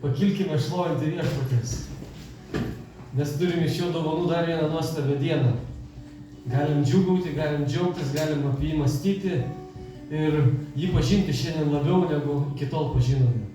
Pakilkime šlovinti viešpaties. Mes turime iš jo dovanų dar vieną nuostabią dieną. Galim džiūgauti, galim džiaugtis, galim apie jį mąstyti ir jį pažinti šiandien labiau negu iki tol pažinome.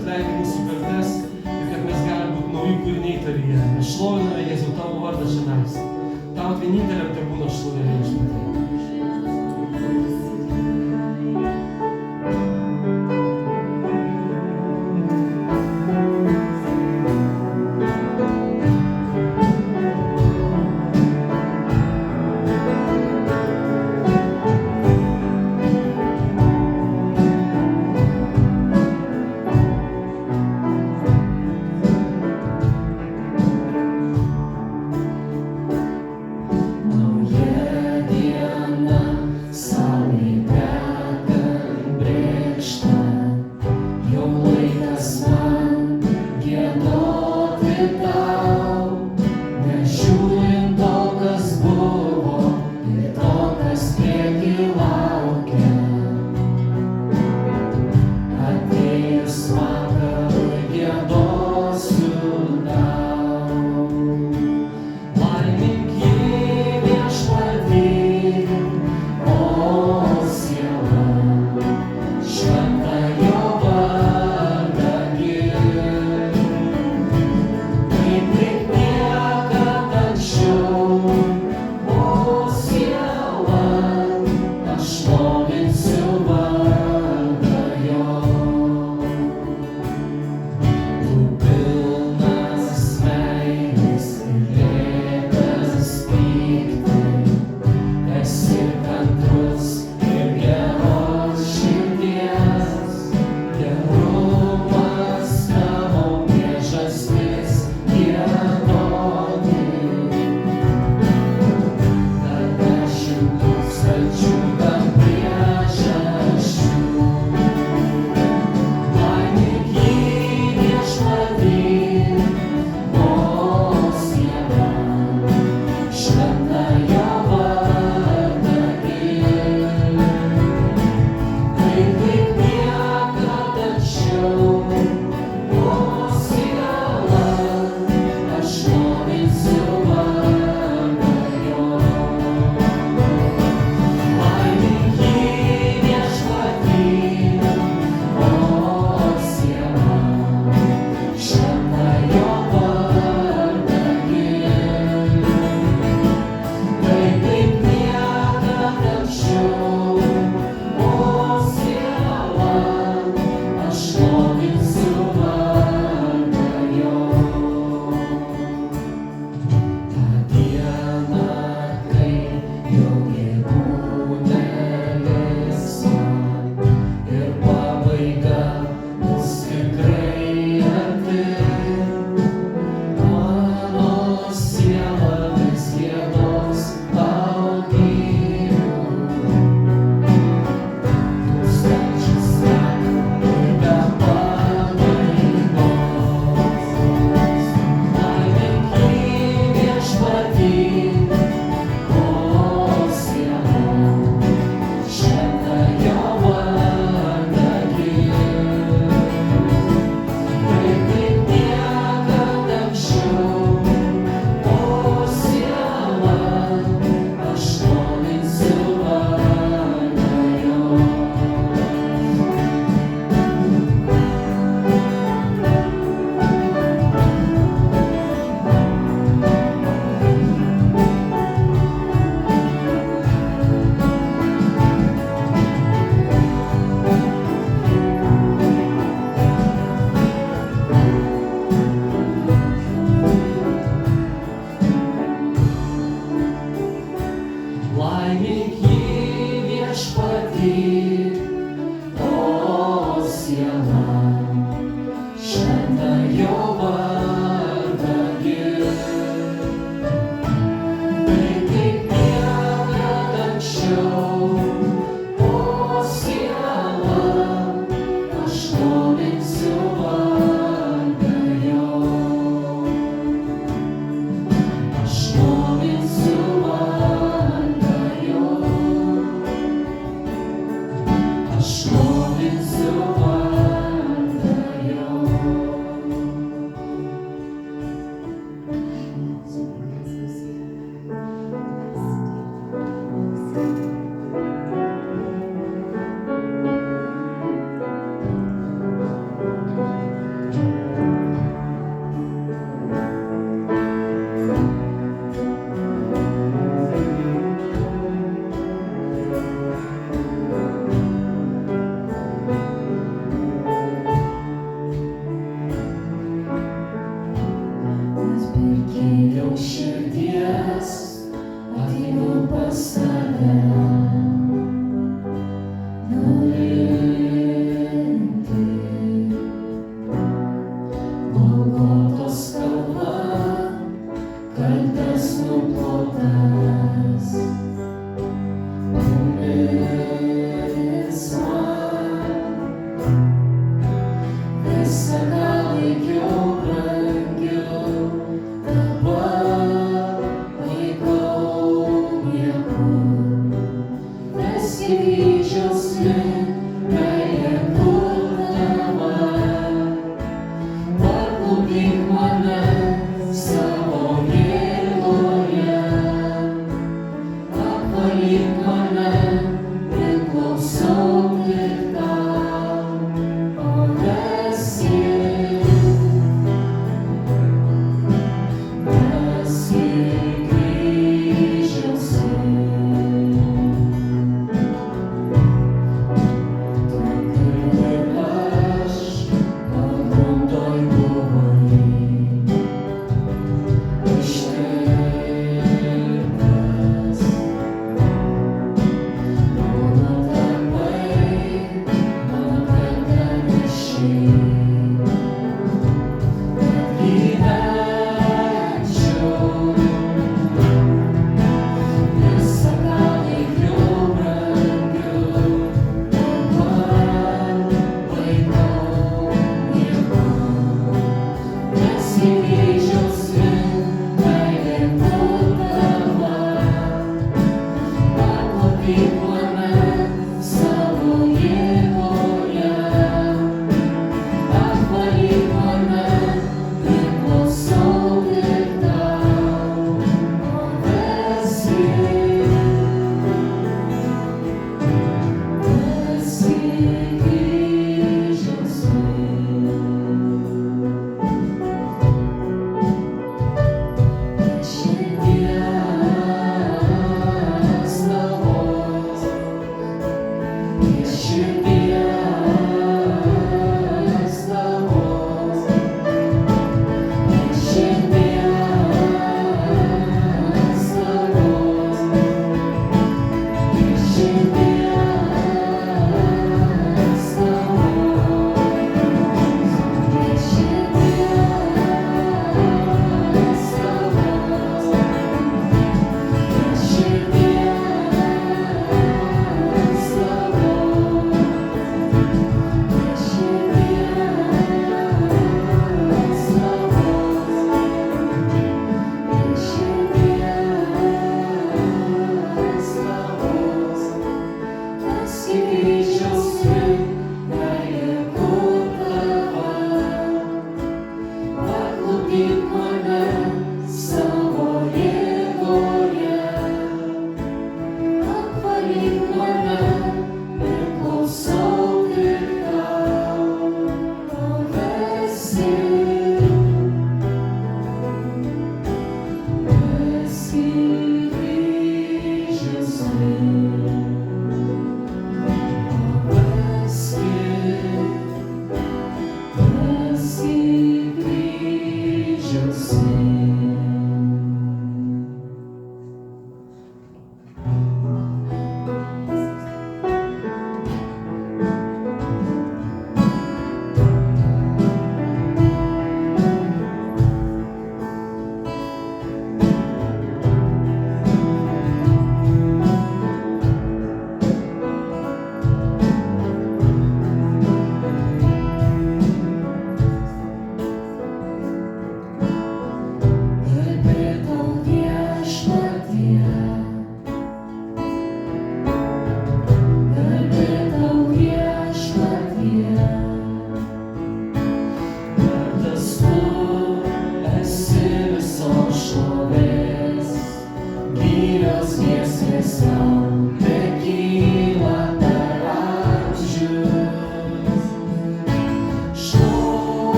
atleidai mūsų kaltes ir kad mes galim būti nauji kūriniai tavyje. Mes šloviname Jėzau tavo vardą čionais. Tau vieninteliam te būna šlovė viešpatie.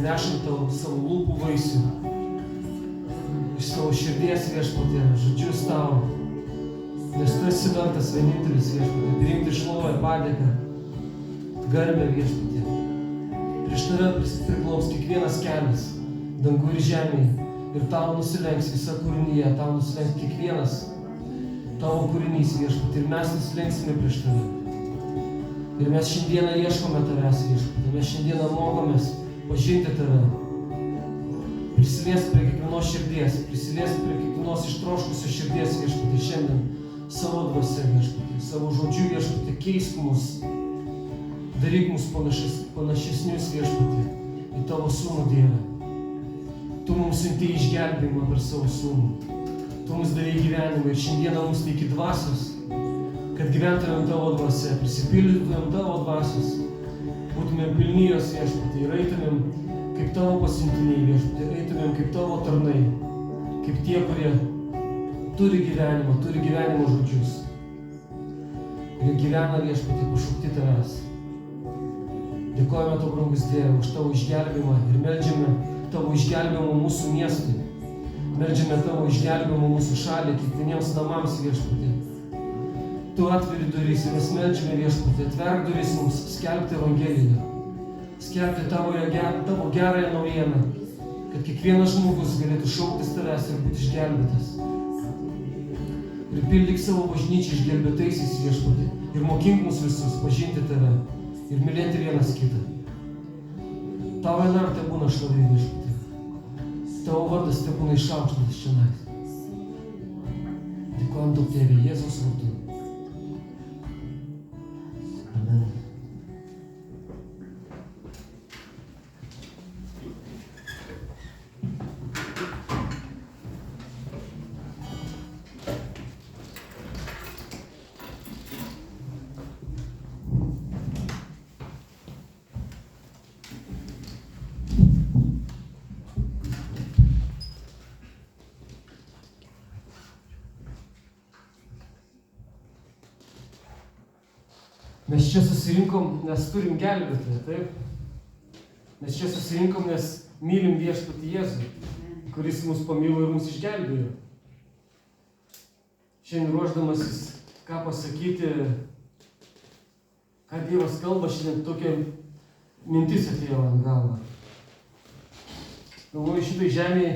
nešant tau savo lūpų vaisių, iš savo širdies viešpatie, žodžius tau, nes tu esi vertas vienintelis viešpatie, priimti šlovę, padėką, garbę viešpatie. Prieš tave priklaups kiekvienas kelias, dangų ir žemėje, ir tau nusilenks visa kūrinyje, tau nusilenks kiekvienas tavo kūrinys viešpatie, ir mes nusilenksime prieš tave. Ir mes šiandieną ieškome tavęs viešpatie, mes šiandieną mokomės pažinti tave. Prisilies prie kiekvienos širdies, prisilies prie kiekvienos ištroškusios širdies viešpatie šiandien savo dvasia viešpatie, savo žodžiu viešpatie, keisk mus, daryk mus panašesnius viešpatie į tavo sūnų Dievą. Tu mums siuntei išgelbėjimą per savo sūnų, tu mums davei gyvenimą ir šiandieną mums teiki dvasios, kad gyventumėm tavo dvasia, prisipildytumėm tavo dvasios, būtumėm pilni jos viešpatie ir eitumėm kaip tavo pasiuntiniai viešpatie, eitumėm kaip tavo tarnai, kaip tie, kurie turi gyvenimo žodžius, kurie gyvena viešpatie pašaukti tavęs. Dėkojame tau, brangus Dieve, už tavo išgelbėjimą ir meldžiame tavo išgelbėjimą mūsų miestui, meldžiame tavo išgelbėjimą mūsų šaliai, kiekvieniems namams viešpatie. Tu atveri duris ir mes meldžiame viešpatie, atverk duris mums skelbti Evangeliją, skelbti tavo gerąją naujieną, kad kiekvienas žmogus galėtų šauktis tavęs ir būti išgelbėtas. Ir pildyk savo bažnyčią išgelbėtaisiais viešpatie ir mokink mus visus pažinti tave ir mylėti vienas kitą. Tau vienam te būna šlovė viešpatie, tavo vardas te būna išaukštintas čionais. Dėkojam tau, Tėve, Jėzaus vardu. Amen. Mes čia susirinkom, nes turim gelbėtoją, taip? Mes čia susirinkom, nes mylim viešpatį Jėzų, kuris mus pamilo ir mus išgelbėjo. Šiandien ruošdamasis, ką pasakyti, ką Dievas kalba, šiandien tokia mintis atėjo ant galvą. Galvoju, šitai žemėje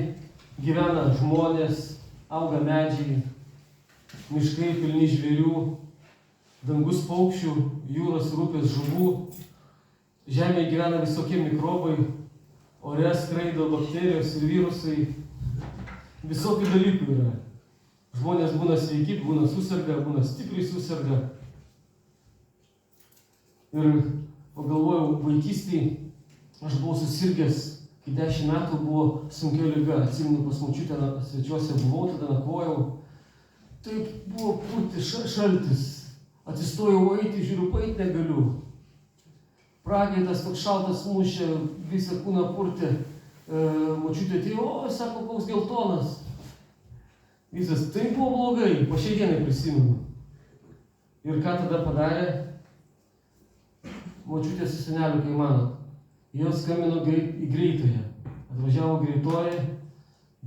gyvena žmonės, auga medžiai, miškai pilni žvėrių, dangus paukščių, jūros rūpės žuvų, žemėje gyvena visokie mikrobai, ore skraido bakterijos ir virusai, visokių dalykų yra. Žmonės būna sveiki, būna susirga, būna stipriai susirga. Ir pagalvojau, vaikystėje aš buvau susirgęs, kai 10 metų buvo sunkia liga, atsimenu pas močiutę svečiuose buvau, tada nakvojau. Taip buvo pūti šaltis. Atsistojau eiti, žiūriu, paeiti negaliu. Prakaitas toks šaltas mušė, visą kūną purtė. Močiutė atėjo, sako, koks geltonas. Visas, tai buvo blogai, po šiai dienai prisimenu. Ir ką tada padarė? Močiutė su seneliu, kai manot. Jos skambino į greitąją. Atvažiavo greitoji,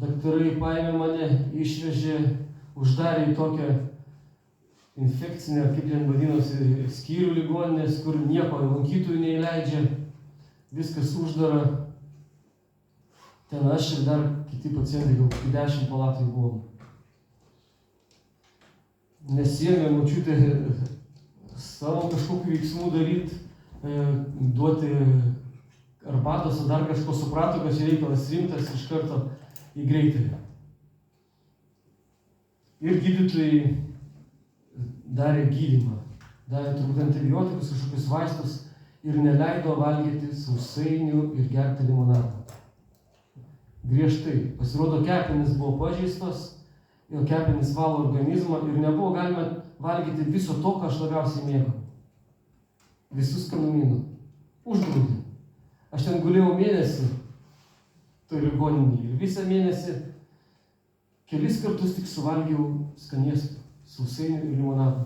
daktarai paėmė mane, išvežė, uždarė į tokią infekcinė, kaip ten vadinosi, skyrių ligoninės, kur nieko lankytojų neįleidžia, viskas uždara. Ten aš ir dar kiti pacientai, gal 10 palatai buvom. Nesiėmė močiutė savo kažkokių veiksmų daryti, duoti arbatos, ar dar kažko, suprato, kad čia reikalas rimtas, iš karto į greitąją. Ir gydytojai darė gydymą, darė turbūt antibiotikus, kažkokius vaistus ir neleido valgyti sausainių ir gerti limonadą. Griežtai. Pasirodo, kepenys buvo pažeistos, jo kepenys valo organizmą ir nebuvo galima valgyti viso to, ką aš labiausiai mėgau. Visus skanumynų. Uždraudė. Aš ten gulėjau mėnesį toj ligoninėje ir visą mėnesį kelis kartus tik suvalgiau skanėstų, sausainių ir limonadų.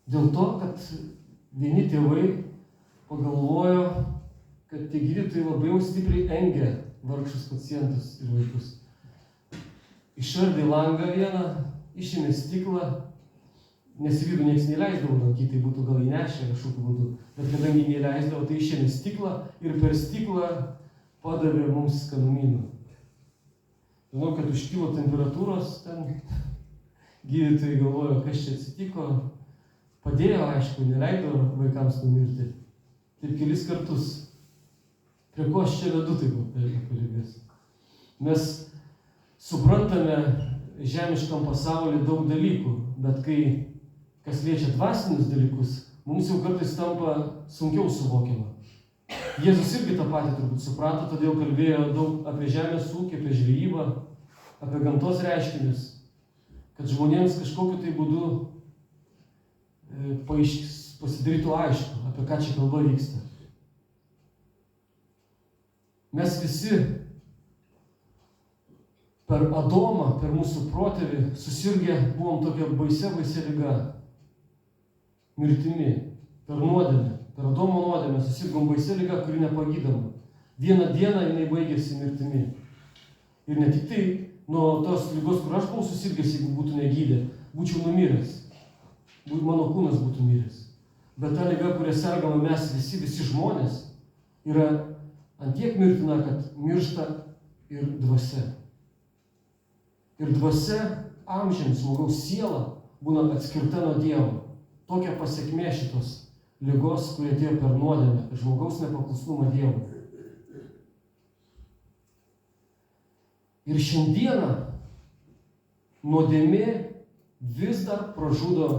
Dėl to, kad vieni tėvai pagalvojo, kad tie gydytojai labai jau stipriai engia vargšus pacientus ir vaikus. Išardė langą vieną, išėmė stiklą, nes į vidų nieks neįleisdavo lankyti, tai būtų gal įnešę kažkokiu būdu, bet kadangi neįleisdavo, tai išėmė stiklą ir per stiklą padavė mums skanumynų. Žinau, kad užkilo temperatūros ten, gydytojai galvojo, kas čia atsitiko, padėjo, aišku, neleido vaikams numirti. Taip kelis kartus. Prie ko aš čia vedu, tai buvo ligas. Mes suprantame žemiškam pasaulyje daug dalykų, bet kai kas liečia dvasinius dalykus, mums jau kartais tampa sunkiau suvokiama. Jėzus irgi tą patį turbūt suprato, todėl kalbėjo daug apie žemės ūkį, apie žvejybą, apie gamtos reiškinius, kad žmonėms kažkokiu tai būdu pasidarytų aišku, apie ką čia kalba vyksta. Mes visi per Adomą, per mūsų protėvį susirgę buvom tokia baisia liga. Mirtimi, per nuodėmę, per Adomo nuodėmę susirgom baisia liga, kuri nepagydoma. Vieną dieną jinai baigėsi mirtimi. Ir ne tik tai nuo tos ligos, kur aš buvau susirgęs, jeigu būtų negydė, būčiau numiręs. Mano kūnas būtų miręs. Bet ta liga, kurią sergame mes visi žmonės, yra antiek mirtina, kad miršta ir dvasia. Ir dvasia amžiams, žmogaus siela, būna atskirta nuo Dievo. Tokia pasekmė šitos ligos, kurie atėjo per nuodėmę, per žmogaus nepaklusnumą Dievui. Ir šiandieną nuodėmė vis dar pražudo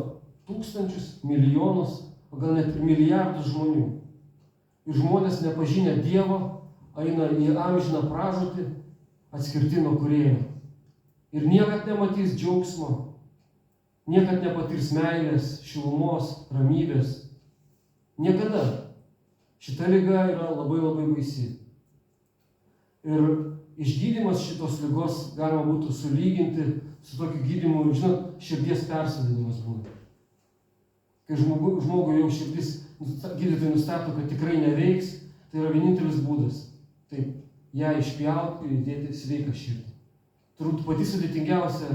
tūkstančius, milijonus, o gal net ir milijardus žmonių. Ir žmonės nepažinę Dievo eina į amžiną pražūtį, atskirti nuo Kūrėjo. Ir niekad nematys džiaugsmo, niekad nepatirs meilės, šilumos, ramybės. Niekada. Šita liga yra labai baisi. Ir išgydymas šitos ligos galima būtų sulyginti su tokiu gydymu, žinot, širdies persodinimas būna. Kai žmogui jau širdis, gydytojai nustato, kad tikrai neveiks, tai yra vienintelis būdas. Taip, ją išpjauti ir įdėti sveiką širdį. Turbūt pati sudėtingiausia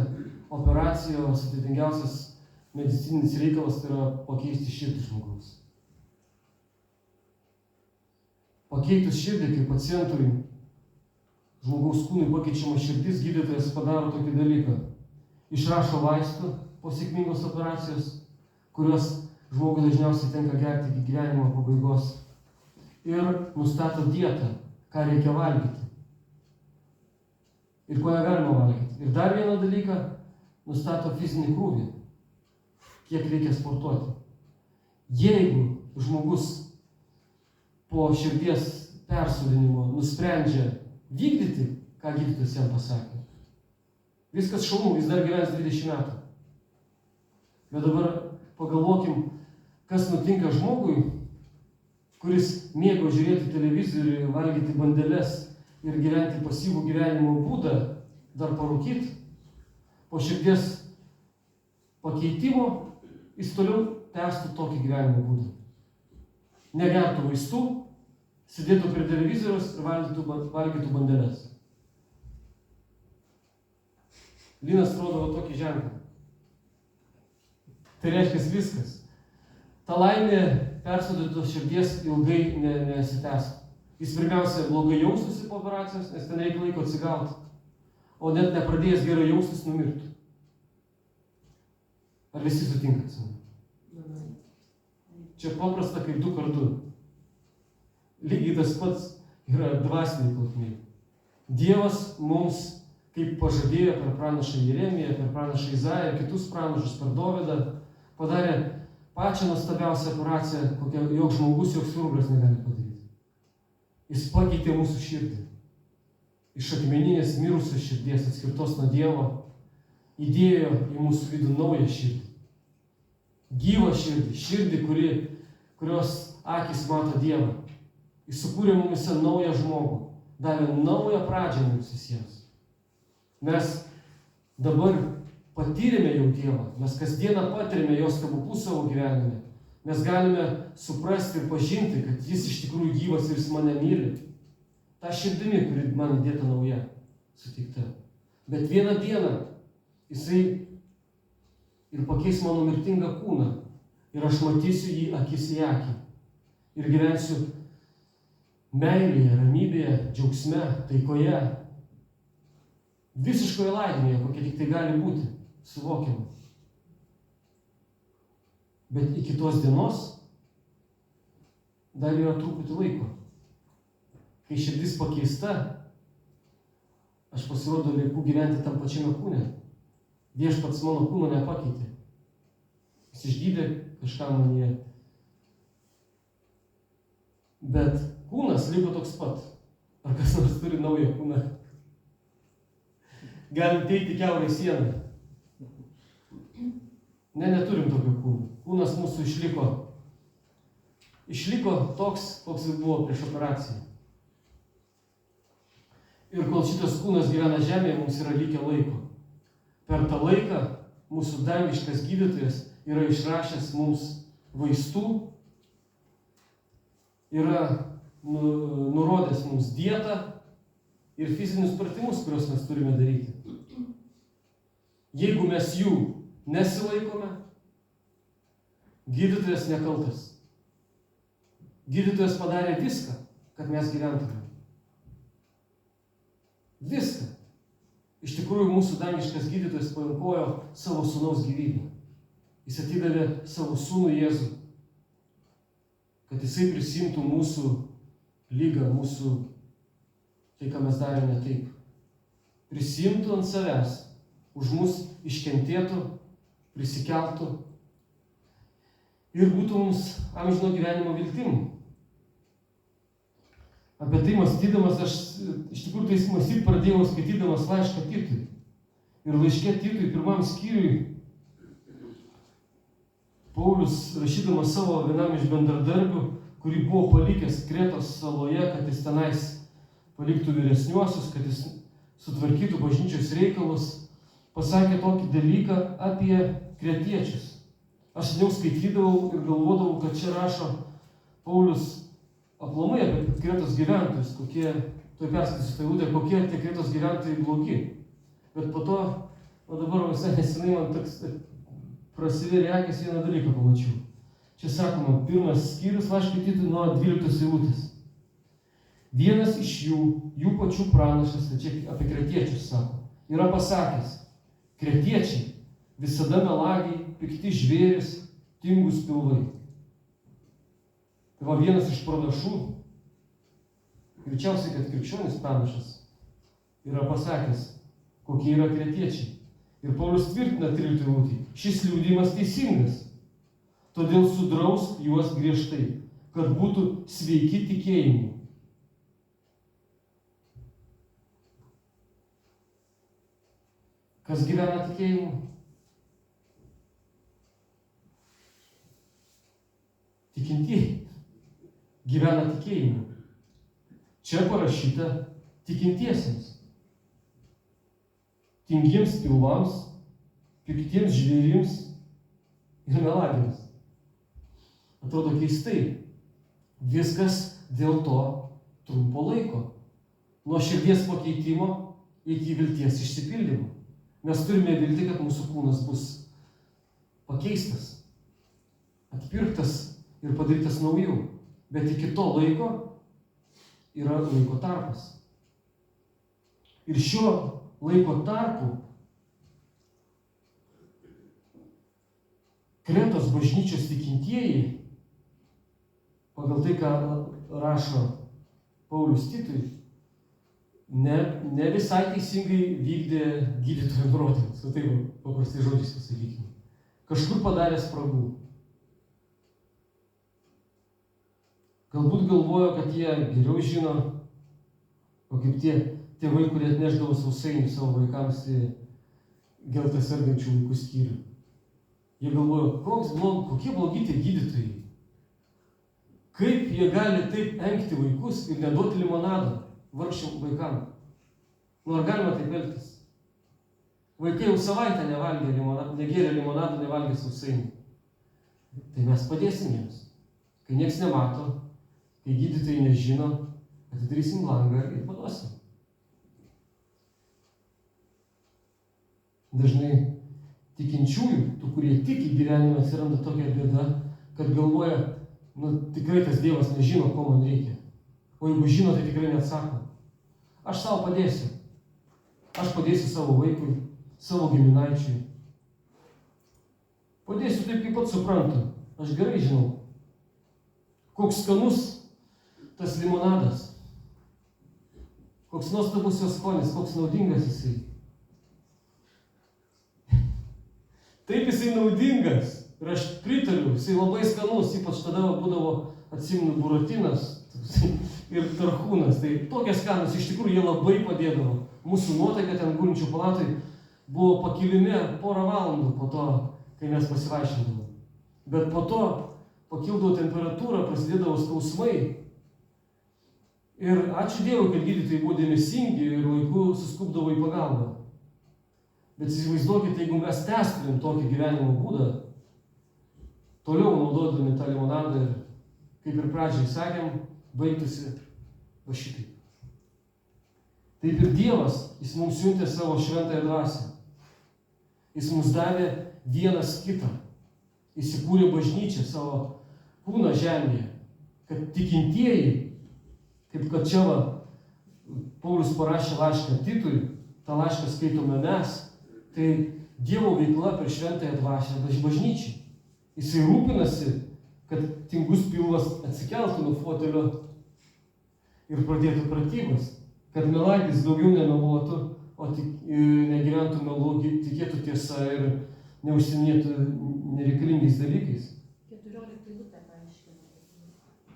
operacija, sudėtingiausias medicininis reikalas tai yra pakeisti širdį žmogaus. Pakeitus širdį, kai pacientui žmogaus kūnui pakeičiama širdis, gydytojas padaro tokį dalyką. Išrašo vaistų po sėkmingos operacijos, kuriuos žmogui dažniausiai tenka gerti iki gyvenimo pabaigos. Ir nustato dietą, ką reikia valgyti. Ir ko negalima valgyti. Ir dar vieną dalyką, nustato fizinį krūvį, kiek reikia sportuoti. Jeigu žmogus po širdies persodinimo nusprendžia vykdyti, ką gydytojas jam pasakė, viskas šaunu, jis dar gyvens 20 metų. Bet dabar pagalvokim, kas nutinka žmogui, kuris mėgo žiūrėti televizorių, valgyti bandeles ir gyventi pasyvų gyvenimo būdą, dar parūkyti. Po širdies pakeitimo jis toliau tęstų tokį gyvenimo būdą. Negertų vaistų, sėdėtų prie televizoriaus ir valgytų bandeles. Linas rodo tokį ženklą. Tai reiškia viskas. Ta laimė persodintos širdies ilgai nesitęs. Jis pirmiausia blogai jaustųsi po operacijos, nes ten reikia laiko atsigauti. O net nepradėjęs gerai jaustis, numirtų. Ar visi sutinkat su manimi? Čia paprasta kaip 2x2. Lygiai tas pats yra dvasiniai plotmėje. Dievas mums, kaip pažadėjo per pranašą Jeremiją, per pranašą Izaiją ir kitus pranašus, per Dovydą, padarė pačią nuostabiausią operaciją, kokią joks žmogus, joks chirurgas negali padaryti. Jis pakeitė mūsų širdį. Iš akmeninės mirusios širdies, atskirtos nuo Dievo, įdėjo į mūsų vidų naują širdį. Gyvą širdį, širdį, kurios akys mato Dievą. Jis sukūrė mumise naują žmogų, davė naują pradžią mums visiems. Mes dabar patyrėme jau Dievą, mes kasdieną patyrėme jo stebuklus savo gyvenime. Mes galime suprasti ir pažinti, kad jis iš tikrųjų gyvas ir jis mane myli. Ta širdimi, kuri man įdėta nauja, suteikta. Bet vieną dieną jisai ir pakeis mano mirtingą kūną. Ir aš matysiu jį akis į akį. Ir gyvensiu meilėje, ramybėje, džiaugsme, taikoje. Visiškoje laimėje, kokia tik tai gali būti, suvokiama. Bet iki tos dienos dar yra truputį laiko. Kai širdis pakeista, aš pasirodo lieku gyventi tam pačiame kūne. Viešpats mano kūno nepakeitė. Jis išgydė kažką manyje. Bet kūnas liko toks pat. Ar kas nors turi naują kūną? Galim teikti kiaurai sieną. Ne, neturim tokio kūno. Kūnas mūsų išliko. Išliko toks, koks jis buvo prieš operaciją. Ir kol šitas kūnas gyvena žemėje, mums yra likę laiko. Per tą laiką mūsų dangiškas gydytojas yra išrašęs mums vaistų, yra nurodęs mums dietą ir fizinius pratimus, kuriuos mes turime daryti. Jeigu mes jų nesilaikome, gydytojas nekaltas. Gydytojas padarė viską, kad mes gyventume. Viską. Iš tikrųjų, mūsų dangiškas gydytojas paaukojo savo sūnaus gyvybę. Jis atidavė savo sūnų Jėzų, kad jisai prisimtų mūsų lygą, mūsų tai, ką mes darėme taip. Prisimtų ant savęs, už mus iškentėtų, prisikeltų ir būtų mums amžino gyvenimo viltim. Apie tai mąstydamas, aš iš tikrųjų tai mąstyti pradėjau skaitydamas laišką Titui. Ir laiške Titui, 1 skyriui, Paulius, rašydamas savo vienam iš bendradarbių, kurį buvo palikęs Kretos saloje, kad jis tenais paliktų vyresniuosius, kad jis sutvarkytų bažnyčios reikalus, pasakė tokį dalyką apie kretiečius. Aš seniau skaitydavau ir galvodavau, kad čia rašo Paulius aplamai apie Kretos gyventojus, kokie, tuoj perskaitysiu tą eilutę, kokie tie Kretos gyventojai blogi. Bet po to, o dabar visai nesenai man toks prasivėrė akis vieną dalyką pamačiau. Čia sakoma, 1 skyrius laiško Titui nuo 12 eilutės. Vienas iš jų pačių pranašas, tai čia apie kretiečius sako, yra pasakęs, kretiečiai visada melagiai, pikti žvėris, tingus pilvai. Tai va vienas iš pranašų, greičiausiai, kad krikščionis pranašas, yra pasakęs, kokie yra kretiečiai. Ir Paulius tvirtina 13 eilutėje, šis liudijimas teisingas, todėl sudrausk juos griežtai, kad būtų sveiki tikėjimu. Kas gyvena tikėjimu? Tikintieji gyvena tikėjimu. Čia parašyta tikintiesiems. Tingiems pilvams, piktiems žvėrims ir melagiams. Atrodo keistai. Viskas dėl to trumpo laiko. Nuo širdies pakeitimo iki vilties išsipildymo. Mes turime viltį, kad mūsų kūnas bus pakeistas, atpirktas ir padarytas naujų. Bet iki to laiko yra laiko tarpas. Ir šiuo laiko tarpu Kretos bažnyčios tikintieji, pagal tai, ką rašo Paulius Titui, ne visai teisingai vykdė gydytojo nurodymus, o taip paprastai žodžiais pasakykime. Kažkur padarė spragų. Galbūt galvojo, kad jie geriau žino, o kaip tie tėvai, kurie atnešdavo sausainių savo vaikams į geltą sergančių vaikų skyrių. Jie galvojo, kokie blogi tie gydytojai. Kaip jie gali taip engti vaikus ir neduoti limonado vargšiam vaikam. Ar galima taip elgtis? Vaikai jau savaitę negėrė limonado, nevalgė sausainių. tai mes padėsim jiems. Kai nieks nemato, kai gydytojai nežino, atidarysim langą ir paduosim. Dažnai tikinčiųjų, tų, kurie tiki gyvenime, atsiranda tokia bėda, kad galvoja, tikrai tas Dievas nežino, ko man reikia. O jeigu žino, tai tikrai neatsako. Aš savo padėsiu. Aš padėsiu savo vaikui, savo giminaičiui. Padėsiu taip, kaip pats suprantu. Aš gerai žinau, koks skanus tas limonadas, koks nuostabus jo skonis, koks naudingas jisai. Taip jisai naudingas ir aš pritariu, jisai labai skanus, ypač tada būdavo, atsimenu, buratinas ir tarhūnas. Tai tokie skanus, iš tikrųjų, jie labai padėdavo. Mūsų nuotaika ten gulinčių palatai buvo pakilime porą valandų po to, kai mes pasivaišindavome. Bet po to pakildavo temperatūra, prasidėdavo skausmai. Ir ačiū Dievui, kad gydytojai buvo dėmesingi ir laiku suskubdavo į pagalbą. Bet įsivaizduokite, jeigu mes tęstumėm tokį gyvenimo būdą, toliau naudodami tą limonadą ir, kaip ir pradžiai sakėm, baigtųsi va šitaip. Taip ir Dievas, jis mums siuntė savo šventąją dvasią. Jis mums davė vienas kitą. Jis įkūrė bažnyčią, savo kūną žemėje, kad tikintieji, kaip kad čia Paulius parašė laišką Titui, tą laišką skaitome mes, tai Dievo veikla per šventąją dvasią bažnyčiai. Jisai rūpinasi, kad tingus pilvas atsikeltų nuo fotelio ir pradėtų pratybas, kad melagis daugiau nemeluotų, o negyventų melu, tikėtų tiesa ir neužsiminėtų nereikalingais dalykais. 14 eilutė paaiškina.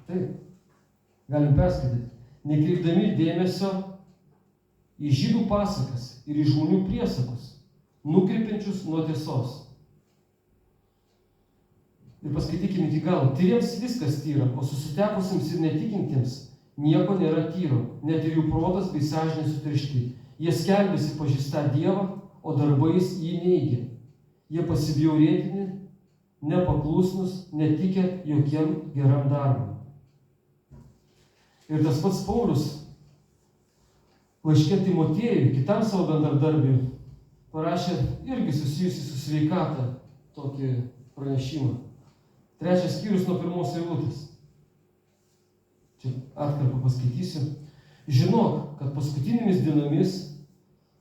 Taip, galim perskaityti. Nekreipdami dėmesio į žydų pasakas ir į žmonių priesakus, nukreipiančius nuo tiesos. Ir paskaitykime iki galo. Tyriems viskas tyra, o susitepusiems ir netikintiems nieko nėra tyro, net ir jų protas bei sąžinė suteršti. Jie skelbiasi pažįstą Dievą, o darbais jį neigia. Jie pasibjaurėtini, nepaklusnus, netikę jokiem geram darbui. Ir tas pats Paulius laiške Timotiejui, kitam savo bendradarbiui, parašė irgi susijusi su sveikata tokį pranešimą. 3 skyrius nuo 1 eilutės. Čia atkarpą paskaitysiu. Žinok, kad paskutinėmis dienomis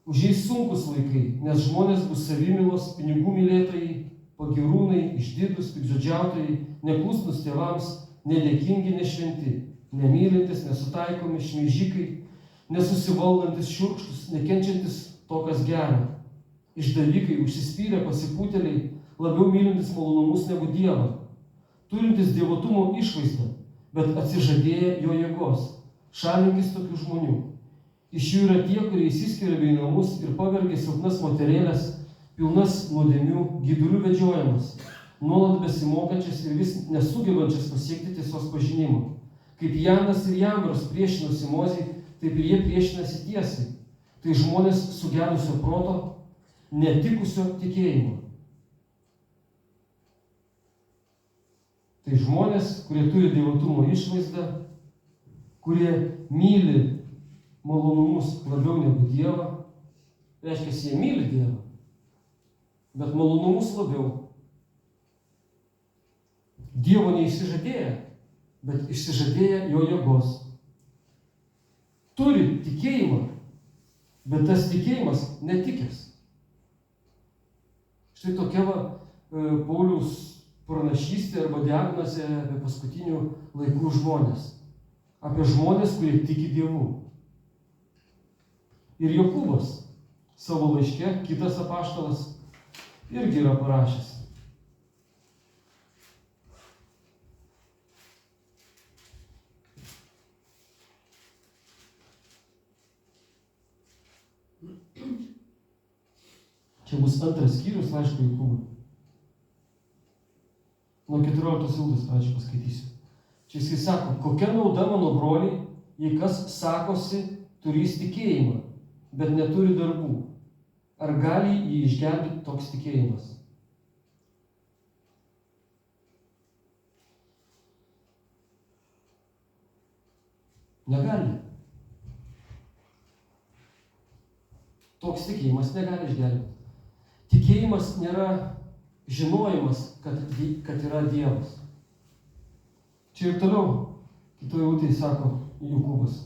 užeis sunkus laikai, nes žmonės bus savimilos, pinigų mylėtojai, pagyrūnai, išdidūs, piktžodžiautojai, neklusnūs tėvams, nedėkingi, nešventi, nemylintis, nesutaikomi, šmeižikai, nesusivaldantis, šiurkštus, nekenčiantis to, kas gera, išdavikai, užsispyrę, pasipūtėliai, labiau mylintis malonumus negu Dievą, turintis dievotumo išvaizdą, bet atsižadėję jo jėgos, šalinkis tokių žmonių. Iš jų yra tie, kurie įsiskiria bei namus ir pavergia silpnas moterėlės, pilnas nuodėmių, gydulių vedžiojamas, nuolat besimokančias ir vis nesugebančias pasiekti tiesos pažinimo. Kaip Janas ir Jambras priešinosi Mozei, taip ir jie priešinasi tiesai. Tai žmonės sugedusio proto, netikusio tikėjimo. Tai žmonės, kurie turi dievotumo išvaizdą, kurie myli malonumus labiau negu Dievą, reiškia, jie myli Dievą, bet malonumus labiau. Dievo neišsižadėję, bet išsižadėję jo jėgos. Turi tikėjimą, bet tas tikėjimas netikęs. Štai tokia Pauliaus pranašystė arba diagnozė apie paskutinių laikų žmonės. Apie žmonės, kurie tiki Dievu. Ir Jokūbas savo laiške, kitas apaštalas, irgi yra parašęs. Čia bus 2 skyrius laiško Jokūbui. Nuo 14 eilutės pradžiai paskaitysiu. Čia jisai sako, kokia nauda mano broliai, jei kas sakosi, turės tikėjimą, bet neturi darbų. Ar gali jį išgelbėti toks tikėjimas? Negali. Toks tikėjimas negali išgelbėti. Tikėjimas nėra žinojimas, kad yra Dievas. Čia ir toliau kitoje eilutėje sako Jokūbas,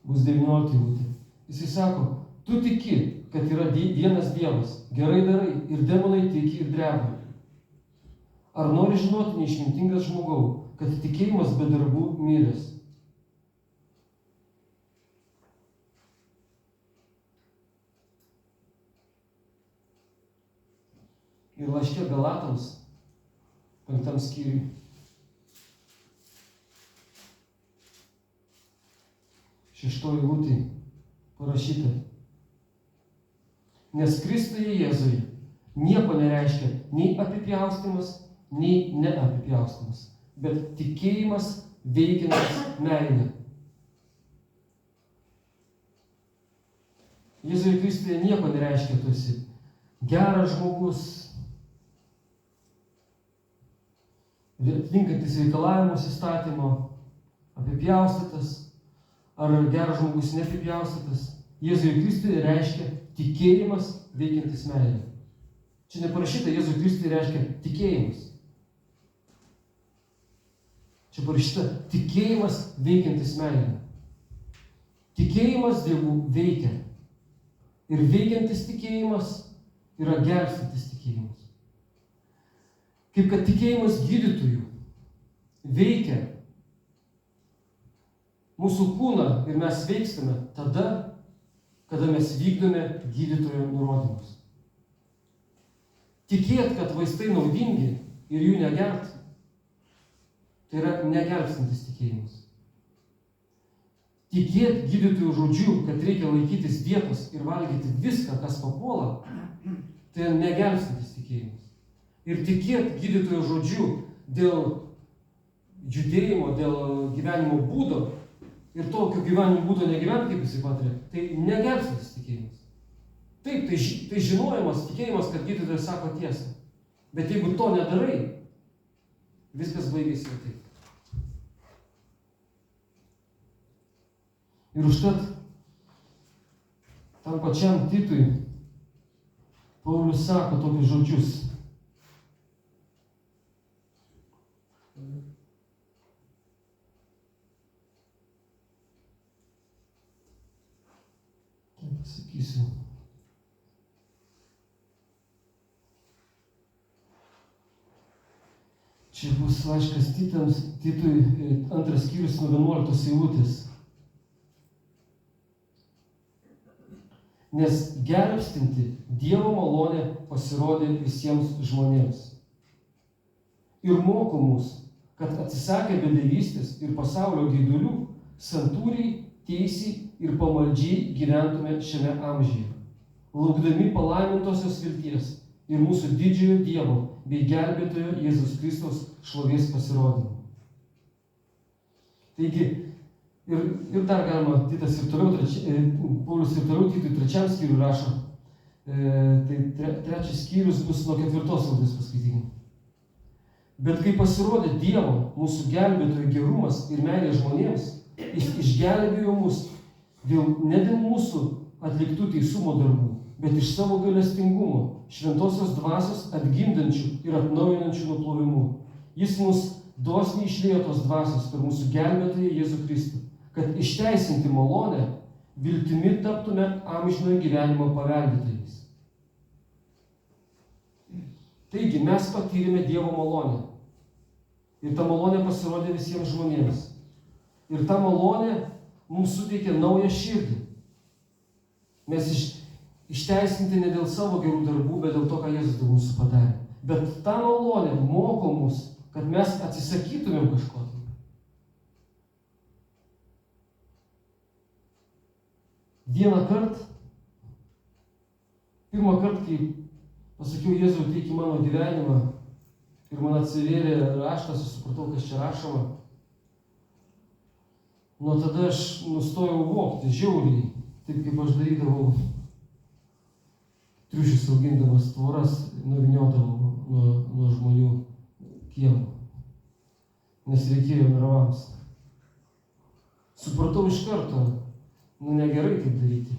bus 19 eilutė. Jisai sako, tu tiki, kad yra vienas Dievas, gerai darai ir demonai tiki ir dreba. Ar nori žinoti neišmintingas žmogau, kad tikėjimas be darbų miręs? Ir laiške Galatams, 5 skyriui. Šeštoji eilutė parašyta. Nes Kristuje Jėzuje nieko nereiškia nei apipjaustymas, nei neapipjaustymas, bet tikėjimas veikiantis meilę. Jėzuje Kristuje nieko nereiškia, tu esi geras žmogus, atitinkantis reikalavimus įstatymo, apipjaustytas, ar geras žmogus neapipjaustytas. Jėzuje Kristuje reiškia tikėjimas veikiantis meilę. Čia neparašyta, Jėzuje Kristuje reiškia tikėjimas. Čia parašyta tikėjimas veikiantis meilę. Tikėjimas Dievu veikia. Ir veikiantis tikėjimas yra gelbstintis tikėjimas. Kaip kad tikėjimas gydytojų veikia mūsų kūną ir mes sveikstame tada, kada mes vykdome gydytojo nurodymus. Tikėt, kad vaistai naudingi ir jų negert, tai yra negelbstintis tikėjimas. Tikėt gydytojų žodžiu, kad reikia laikytis dietos ir valgyti viską, kas papuola, tai negelbstintis tikėjimas. Ir tikėt gydytojo žodžiu dėl judėjimo, dėl gyvenimo būdo ir tokio gyvenimo būdo negyventi, kaip jisai patarė, tai negelbstintis tikėjimas. Taip, tai žinojimas, tikėjimas, kad gydytojas sako tiesą. Bet jeigu to nedarai, viskas baigėsi jau taip. Ir užtat tam pačiam Titui Paulius sako tokius žodžius. Pasakysiu. Čia bus laiškas Titui, 2 skyrius nuo 11 eilutės. Nes gelbstinti Dievo malonė pasirodė visiems žmonėms. Ir moko mus, kad atsisakę bedevystės ir pasaulio geidulių, santūriai, teisiai ir pamaldžiai gyventume šiame amžiuje, laukdami palaimintosios vilties ir mūsų didžiojo Dievo bei gelbėtojo Jėzus Kristaus šlovės pasirodymą. Taigi, ir dar galima Titas ir toliau, Paulius ir toliau Titui 3 skyriui rašo, tai 3 skyrius bus nuo 4 eilutės paskaitykime. Bet kai pasirodė Dievo, mūsų gelbėtojo gerumas ir meilė žmonėms, jis išgelbėjo mus ne dėl mūsų atliktų teisumo darbų, bet iš savo gailestingumo, šventosios dvasios atgimdančių ir atnaujinančių nuplovimu. Jis mus dosniai išliejo tos dvasios per mūsų gelbėtoją Jėzų Kristų, kad išteisinti malonę, viltimi taptume amžinojo gyvenimo paveldėtojais. Taigi mes patyrėme Dievo malonę. Ir ta malonė pasirodė visiems žmonėms. Ir ta malonė mums suteikė naują širdį. Mes išteisinti ne dėl savo gerų darbų, bet dėl to, ką Jėzus dėl mūsų padarė. Bet ta malonė moko mus, kad mes atsisakytumėm kažko. Pirmą kartą, kai pasakiau Jėzau, ateik į mano gyvenimą ir man atsivėrė raštas, aš supratau, kas čia rašoma. Nuo tada aš nustojau vogti žiauriai, taip kaip aš darydavau, triušius augindamas tvoras, nuviniodavau nuo žmonių kiemų, nes reikėjo narvams. supratau iš karto, negerai taip daryti.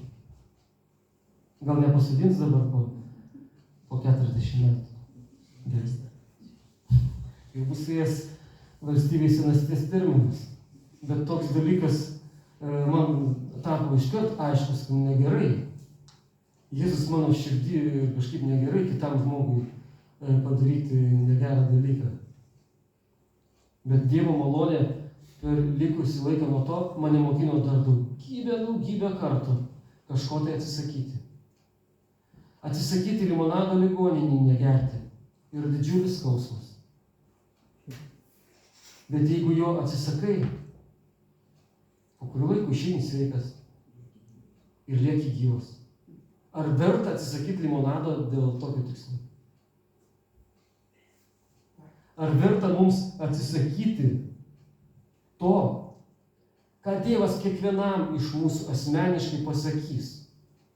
Gal nepasodins dabar po 40 metų. Jau bus jas valstybės senaties terminas. Bet toks dalykas man tapo iškart aiškus, kad negerai. Jėzus mano širdį kažkaip negerai kitam žmogui padaryti negerą dalyką. Bet Dievo malonė per likusį laiką nuo to mane mokino dar daugybę kartų kažko tai atsisakyti. Atsisakyti limonado ligoninį negerti yra didžiulis skausmas. Bet jeigu jo atsisakai, po kuriuo laiku išeini sveikas ir lieki gyvas, ar verta atsisakyti limonado dėl tokio tikslo? Ar verta mums atsisakyti to, ką Dievas kiekvienam iš mūsų asmeniškai pasakys,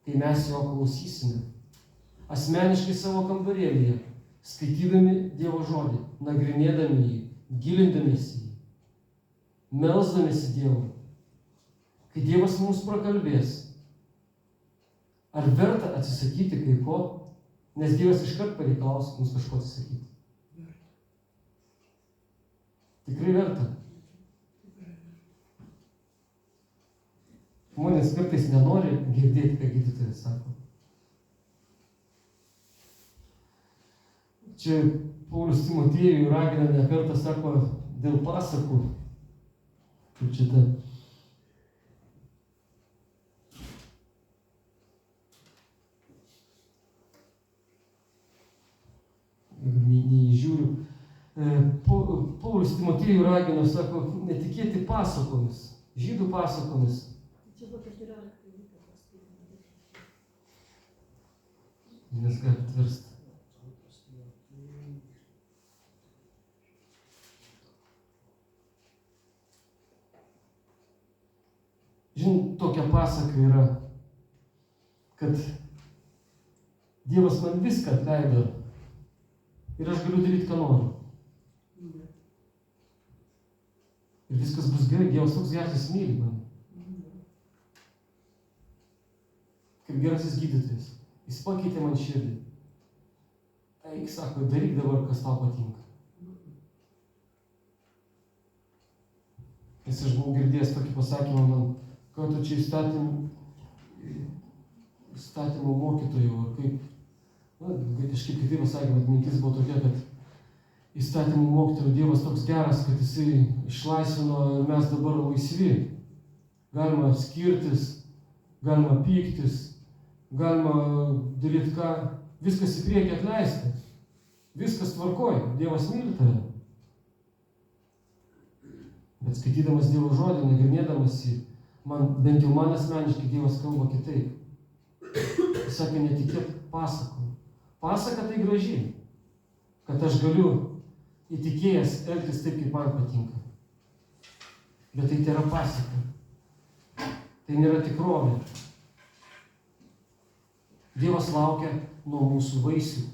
kai mes jo klausysime? Asmeniškai savo kambarėlyje, skaitydami Dievo žodį, nagrinėdami jį, gilindamiesi jį, melsdamiesi Dievui. Kai Dievas mums prakalbės, ar verta atsisakyti kai ko, nes Dievas iškart pareikalaus mums kažko atsisakyti. Tikrai verta. Žmonės kartais nenori girdėti, ką gydytojas sako. Čia Paulius Timotiejui ragina ne kartą, sako, dėl pasakų. Kaip čia ta. Neįžiūriu. Paulius Timotiejui ragina, sako, netikėti pasakomis, žydų pasakomis. Čia buvo 14 eilutė. Nes gali atversti. Žinot, tokia pasaka yra, kad Dievas man viską atleido ir aš galiu daryti, ką noriu. Ir viskas bus gerai, Dievas toks geras, jis myli mane. Kaip gerasis gydytojas. Jis pakeitė man širdį. Eik, sako, daryk dabar, kas tau patinka. Nes aš buvau girdėjęs tokį pasakymą man, kad tu čia įstatymo mokytojų, ar kaip, kažkaip kitaip pasakė, bet mintis buvo tokia, kad įstatymų mokytojų Dievas toks geras, kad jisai išlaisvino ir mes dabar laisvi. Galima skirtis, galima pyktis, galima daryti ką, viskas į priekį atleisti. Viskas tvarkoj, Dievas myli tave. Bet skaitydamas Dievo žodį, nagrinėdamas jį, bent jau man asmeniškai Dievas kalba kitaip. Jis sakė, netikėt pasakom. Pasaka tai graži, kad aš galiu įtikėjęs elgtis taip, kaip man patinka. Bet tai yra pasaka. Tai nėra tikrovė. Dievas laukia nuo mūsų vaisių.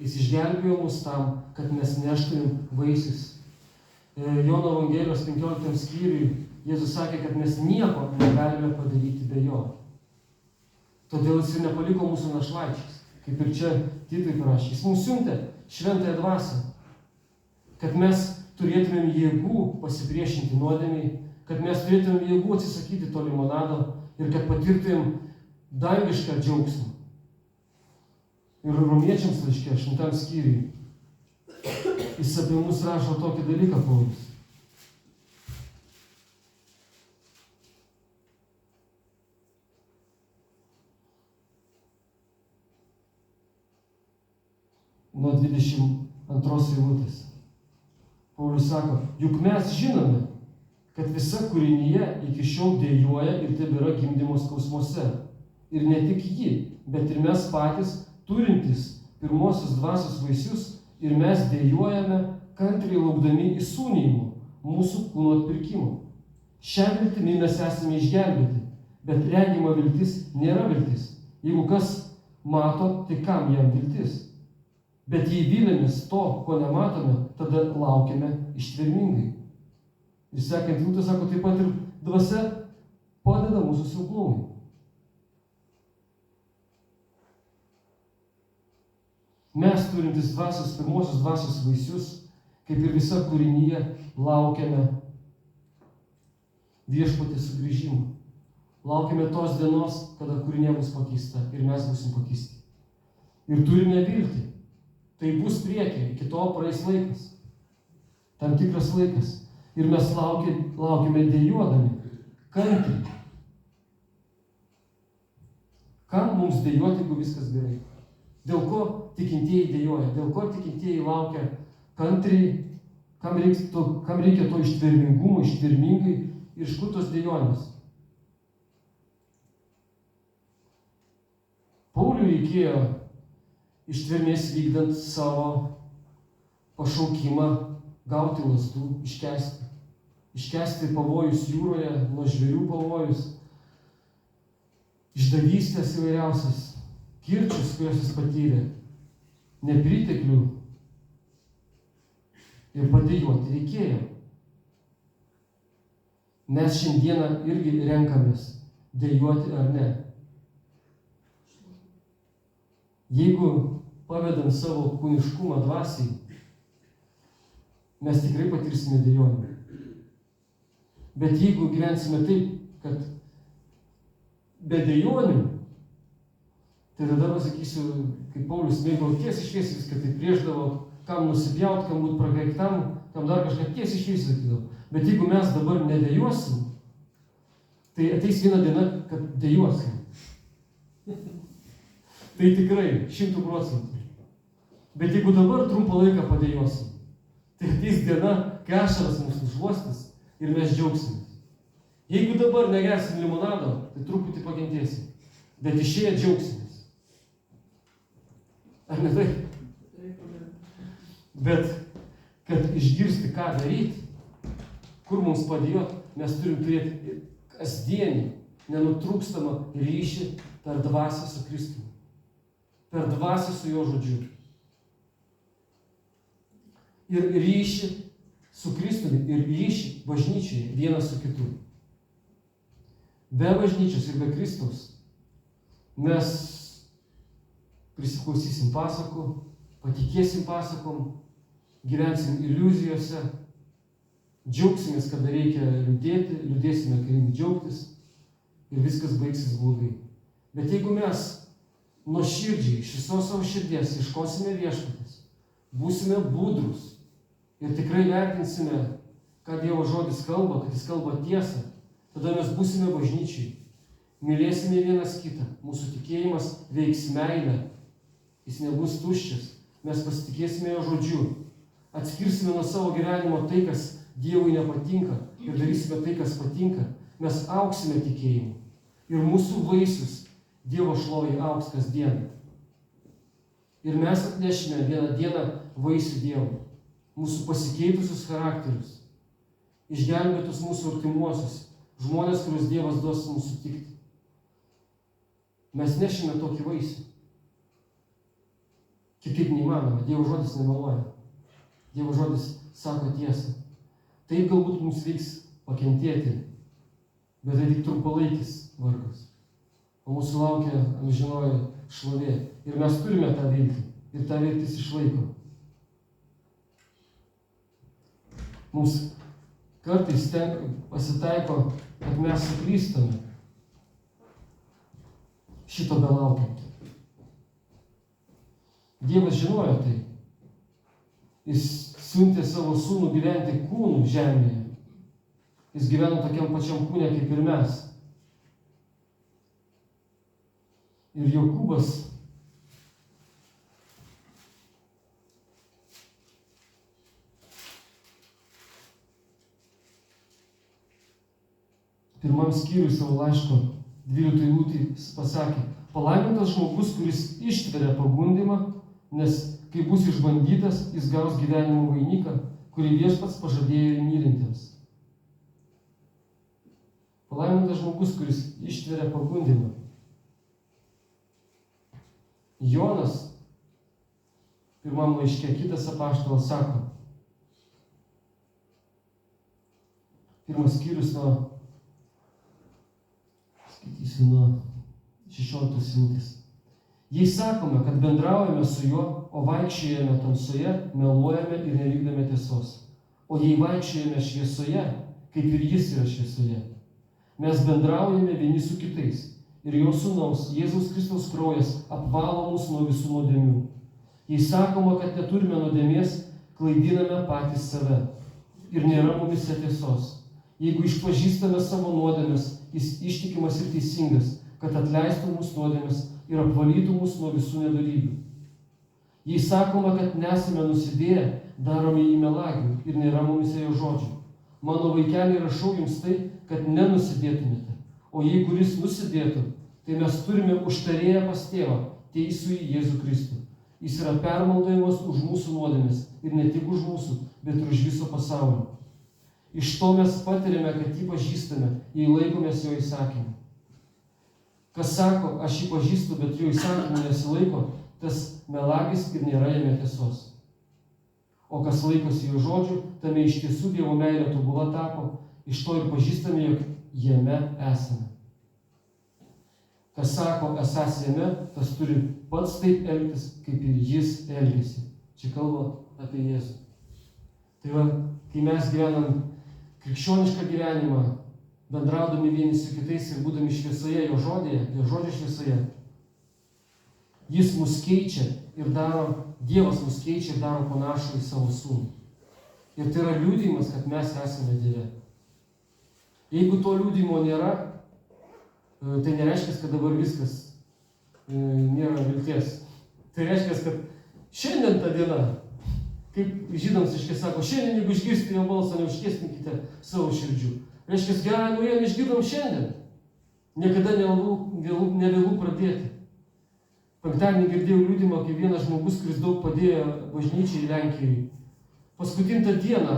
Jis išgelbėjo mus tam, kad mes neštumėm vaisius. Jono Evangelijos 15 skyriui Jėzus sakė, kad mes nieko negalime padaryti be jo. Todėl jis ir nepaliko mūsų našlaičiais, kaip ir čia Titui parašė. Jis mums siuntė šventąją dvasią, kad mes turėtumėm jėgų pasipriešinti nuodėmei, kad mes turėtumėm jėgų atsisakyti to limonado ir kad patirtumėm dangišką džiaugsmą. Ir Romiečiams laiške 8 skyriui jis apie mus rašo tokį dalyką, Paulius. Nuo 22 eilutės. Paulius sako, juk mes žinome, kad visa kūrinyje iki šiol dejuoja ir tebėra gimdymo skausmuose. Ir ne tik ji, bet ir mes patys, turintys pirmosios dvasios vaisius, ir mes dejuojame, kantriai laukdami įsūnijimo, mūsų kūno atpirkimo. Šią viltimį mes esame išgelbėti, bet regima viltis nėra viltis. Jeigu kas mato, tai kam jam viltis? Bet jei vylėmės to, ko nematome, tada laukiame ištvermingai. Ir sekant eilutė sako, taip pat ir dvasia padeda mūsų silpnumui. Mes turintis dvasios, pirmosios dvasios vaisius, kaip ir visa kūrinyje, laukiame viešpaties sugrįžimo. Laukiame tos dienos, kada kūrinė bus pakeista ir mes būsim pakeisti. Ir turime viltį. Tai bus priekyje, iki to praeis laikas. Tam tikras laikas. Ir mes laukime dejuodami, kantriai. Kam mums dejuoti, jeigu viskas gerai? Dėl ko tikintieji dejuoja? Dėl ko tikintieji laukia kantriai? Kam reikia to ištvermingumo, ištvermingai? Ir iš kur tos dejonės? Pauliui reikėjo ištvermės vykdant savo pašaukimą gauti lazdų, iškęsti. Iškęsti pavojus jūroje, nuo žvėrių pavojus, išdavystės įvairiausias, kirčius, kuriuos jis patyrė, nepriteklių. Ir padejuoti reikėjo. Mes šiandieną irgi renkamės dejuoti ar ne. Jeigu pavedam savo kūniškumą dvasiai, mes tikrai patirsime dejonę. Bet jeigu gyvensime taip, kad be dejonių, tai tada pasakysiu, kaip Paulius mėgdavo tiesiai šviesiai viską tai priešdavo, kam nusipjaut, kam būt prakeiktam, kam dar kažką tiesiai šviesiai sakydavo. Bet jeigu mes dabar nedejuosim, tai ateis viena diena, kad dejuosim. Tai tikrai, 100%. Bet jeigu dabar trumpą laiką padejuosim, tai ateis diena, kai ašaras mūsų užuostis ir mes džiaugsimės. Jeigu dabar negersim limonado, tai truputį pakentėsim. Bet išėję džiaugsimės. Ar ne taip? Bet, kad išgirsti, ką daryti, kur mums padėjot, mes turim turėti kasdienį, nenutrūkstamą ryšį per dvasią su Kristumi. Per dvasią su jo žodžiu. Ir ryšį su Kristumi, ir ryšį bažnyčioje vienas su kitu. Be bažnyčios ir be Kristaus mes prisiklausysim pasakų, patikėsim pasakom, gyvensim iliuzijose, džiaugsimės, kada reikia liūdėti, liūdėsime, kai reikia džiaugtis ir viskas baigsis blogai. Bet jeigu mes nuoširdžiai iš visos savo širdies ieškosime viešpaties, būsime budrus ir tikrai vertinsime, ką Dievo žodis kalba, kad jis kalba tiesą, tada mes būsime bažnyčiai, mylėsime vienas kitą, mūsų tikėjimas veiks meilę, jis nebus tuščias, mes pasitikėsime jo žodžiu, atskirsime nuo savo gyvenimo tai, kas Dievui nepatinka ir darysime tai, kas patinka, mes auksime tikėjimu ir mūsų vaisius Dievo šlovai auks kasdien. Ir mes atnešime vieną dieną vaisių Dievui, mūsų pasikeitusius charakterius, išgelbėtus mūsų artimuosius, žmonės, kuriuos Dievas duos mums sutikti. Mes nešime tokį vaisių. Kitaip neįmanoma. Dievo žodis nemeluoja. Dievo žodis sako tiesą. Tai galbūt mums reiks pakentėti, bet tai tik trumpalaikis vargas. O mūsų laukia amžinoji šlovė. Ir mes turime tą viltį. Ir tą viltis išlaiko. Mums kartais pasitaiko, kad mes suklystame šito belaukiant. Dievas žinojo tai. Jis siuntė savo sūnų gyventi kūnų žemėje. Jis gyveno tokiam pačiam kūne kaip ir mes. Ir Jokūbas pirmam skyriui savo laiško 12 eilutei pasakė: palaimintas žmogus, kuris ištveria pagundymą, nes kai bus išbandytas, jis gaus gyvenimo vainiką, kurį Viešpats pažadėjo mylintiems. Palaimintas žmogus, kuris ištveria pagundymą. Jonas pirmam laiške, kitas apaštalas sako, pirmas skyrius nuo skaitysiu nuo 16 eilutės. Jei sakome, kad bendraujame su juo, o vaikščiojame tamsoje, meluojame ir nevykdome tiesos. O jei vaikščiojame šviesoje, kaip ir jis yra šviesoje, mes bendraujame vieni su kitais ir jo sūnaus Jėzaus Kristaus kraujas apvalo mus nuo visų nuodėmių. Jei sakoma, kad neturime nuodėmės, klaidiname patys save ir nėra mumise tiesos. Jeigu išpažįstame savo nuodėmes, jis ištikimas ir teisingas, kad atleistų mūsų nuodėmes ir apvalytų mus nuo visų nedorybių. Jei sakoma, kad nesame nusidėję, darome jį melagiu ir nėra mumise jo žodžių. Mano vaikeliai, rašau jums tai, kad nenusidėtumėte. O jei kuris nusidėtų, tai mes turime užtarėję pas tėvą, teisų į Jėzų Kristų. Jis yra permaldojimas už mūsų nuodėmes ir ne tik už mūsų, bet ir už viso pasaulio. Iš to mes patiriame, kad jį pažįstame, jei laikomės jo įsakymų. Kas sako, aš jį pažįstu, bet jo įsakymų nesilaiko, tas melagis ir nėra jame tiesos. O kas laikosi jo žodžių, tame iš tiesų Dievo meilė tobula tapo, iš to ir pažįstame, jog jame esame. Kas sako, esąs jame, tas turi pats taip elgtis, kaip ir jis elgėsi. Čia kalba apie Jėzų. Tai va, kai mes gyvenam krikščionišką gyvenimą, bendraudami vieni su kitais ir būdami šviesoje, jo žodžio šviesoje, jis mus keičia ir daro, Dievas mus keičia ir daro panašų į savo sūnų. Ir tai yra liudijimas, kad mes esame Dieve. Jeigu to liudijimo nėra, tai nereiškia, kad dabar viskas nėra vilties. Tai reiškia, kad šiandien ta diena, kaip žydams iškai sako, šiandien jeigu išgirsite jo balsą, neužtiesninkite savo širdžių. Reiškia, gerą naujieną išgirdom šiandien. Niekada nevėlų pradėti. Penktadienį girdėjau liudijimą, kaip vienas žmogus, kuris daug padėjo bažnyčiai Lenkijoje, paskutintą dieną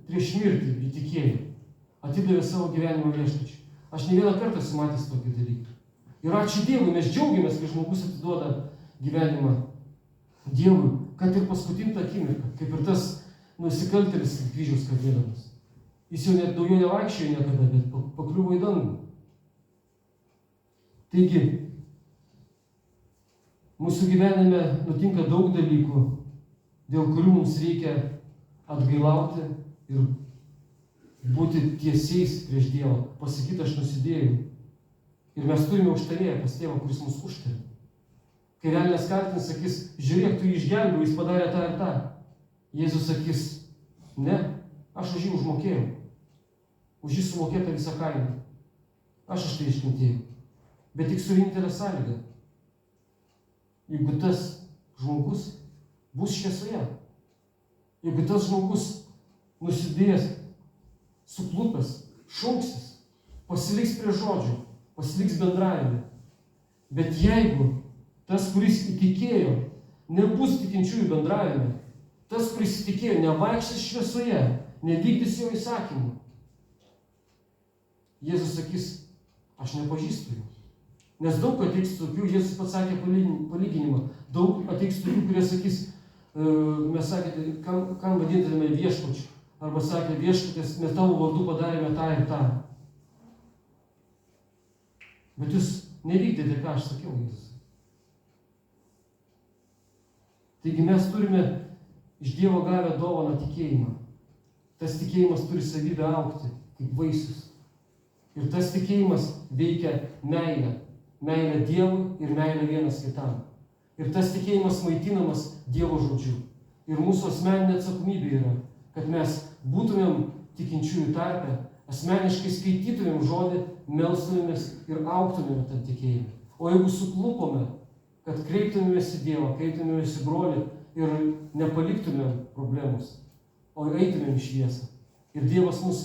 prieš mirtį įtikėjo, atidavė savo gyvenimą viešpačiui. Aš ne vieną kartą esu matęs tokį dalyką. Ir ačiū Dievui, mes džiaugiamės, kai žmogus atiduoda gyvenimą Dievui, kad ir paskutintą akimirką, kaip ir tas nusikaltėlis kryžiaus kabėdamas. Jis jau net daugiau nevaikščiojo niekada, bet pakliuvo į dangų. Taigi, mūsų gyvenime nutinka daug dalykų, dėl kurių mums reikia atgailauti ir būti tiesiais prieš Dievą, pasakyti, aš nusidėjau. Ir mes turime užtarėję pas Tėvą, kuris mus užtarė. Kai velnias kaltins, sakys, žiūrėk, tu jį išgelbėjai, jis padarė tą ir tą. Jėzus sakys, ne, aš už jį užmokėjau. Už jį sumokėta visą kainą. Aš už tai iškentėjau. Bet tik su vienintelė sąlyga. Jeigu tas žmogus bus šviesoje, jeigu tas žmogus nusidėjęs, suklupęs, šauksis, pasiliks prie žodžių, pasiliks bendravime. Bet jeigu tas, kuris įtikėjo, nebus tikinčiųjų bendravime, tas, kuris įtikėjo, nevaikštis šviesoje, nevykdys jo įsakymų, Jėzus sakys, aš nepažįstu jų. Nes daug ateiks tokių, Jėzus pats sakė palyginimą, daug ateiks tokių, kurie sakys, mes sakėte, kam vadintume viešpačiu, arba sakė, viešpatės, mes tavo vardu padarėme tą ir tą. Bet jūs nevykdėte, ką aš sakiau, Jėzus. Taigi mes turime iš Dievo gavę dovaną tikėjimą. Tas tikėjimas turi savybę augti, kaip vaisius. Ir tas tikėjimas veikia meilę. Meilę Dievui ir meilę vienas kitam. Ir tas tikėjimas maitinamas Dievo žodžiu. Ir mūsų asmeninė atsakomybė yra, kad mes būtumėm tikinčiųjų tarpe, asmeniškai skaitytumėm žodį, melstumėmės ir augtumėm tą tikėjimą. O jeigu suklupome, kad kreiptumėmės į Dievą, kreiptumėmės į brolį ir nepaliktumėm problemus, o eitumėm į šviesą. Ir Dievas mus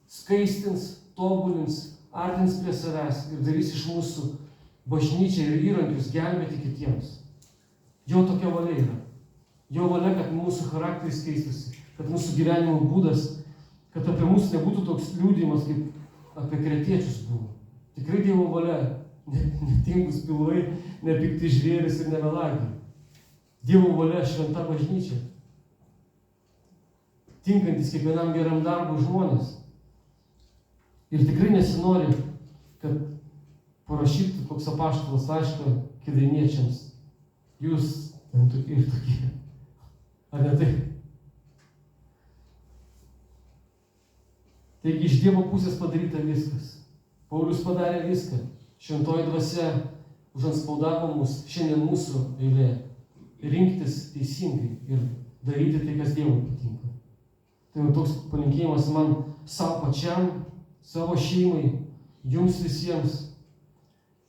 skaistins, tobulins, artins prie savęs ir darys iš mūsų bažnyčią ir įrankius gelbėti kitiems. Jo tokia valia yra. Jo valia, kad mūsų charakteris keistųsi, kad mūsų gyvenimo būdas, kad apie mus nebūtų toks liudijimas, kaip apie kretiečius buvo. Tikrai Dievo valia, netingus pilvai, nepikti žvėris ir nevelagiai. Dievo valia šventa bažnyčia. Tinkantis kiekvienam geram darbui žmonės. Ir tikrai nesinori, kad parašyti koks apaštalas laišką kėdainiečiams. Jūs ten tokie ir tokie. Ar ne taip? Taigi iš Dievo pusės padaryta viskas. Paulius padarė viską. Šventoji dvasia užantspaudavo mus, šiandien mūsų eilė. Rinktis teisingai ir daryti tai, kas Dievui patinka. Tai jau toks palinkėjimas man savo pačiam, savo šeimai, jums visiems.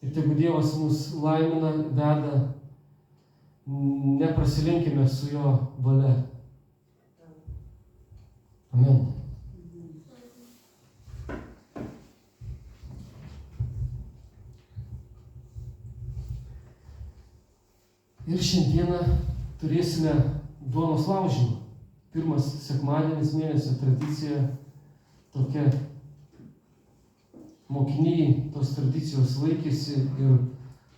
Ir tegu Dievas mus laimina, veda, neprasilenkime su jo valia. Amen. Ir šiandieną turėsime duonos laužymą. Pirmas sekmadienis mėnesio tradicija tokia. Mokiniai tos tradicijos laikėsi ir